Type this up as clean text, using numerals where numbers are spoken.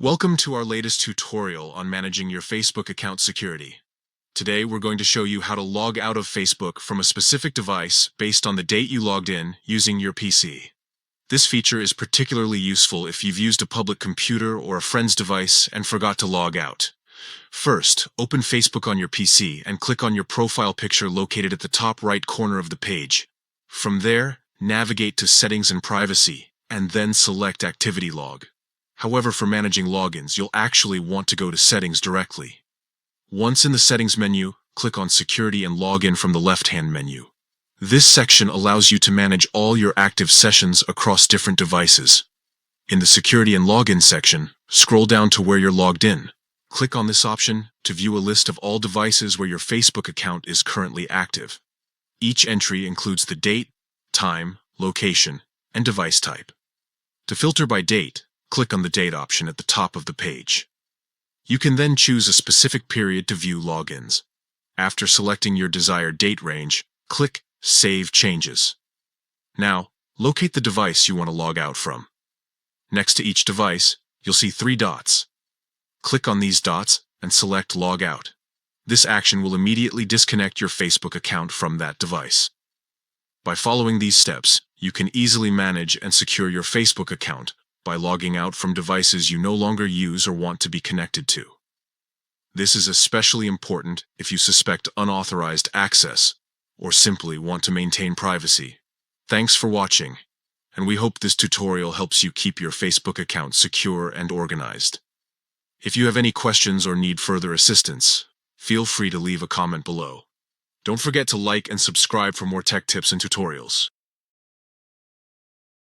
Welcome to our latest tutorial on managing your Facebook account security. Today we're going to show you how to log out of Facebook from a specific device based on the date you logged in using your PC. This feature is particularly useful if you've used a public computer or a friend's device and forgot to log out. First, open Facebook on your PC and click on your profile picture located at the top right corner of the page. From there, navigate to Settings and Privacy, and then select Activity Log. However, for managing logins, you'll actually want to go to Settings directly. Once in the Settings menu, click on Security and Login from the left-hand menu. This section allows you to manage all your active sessions across different devices. In the Security and Login section, scroll down to where you're logged in. Click on this option to view a list of all devices where your Facebook account is currently active. Each entry includes the date, time, location, and device type. To filter by date, click on the Date option at the top of the page. You can then choose a specific period to view logins. After selecting your desired date range, click Save Changes. Now, locate the device you want to log out from. Next to each device, you'll see 3 dots. Click on these dots and select Log Out. This action will immediately disconnect your Facebook account from that device. By following these steps, you can easily manage and secure your Facebook account by logging out from devices you no longer use or want to be connected to. This is especially important if you suspect unauthorized access or simply want to maintain privacy. Thanks for watching, and we hope this tutorial helps you keep your Facebook account secure and organized. If you have any questions or need further assistance, feel free to leave a comment below. Don't forget to like and subscribe for more tech tips and tutorials.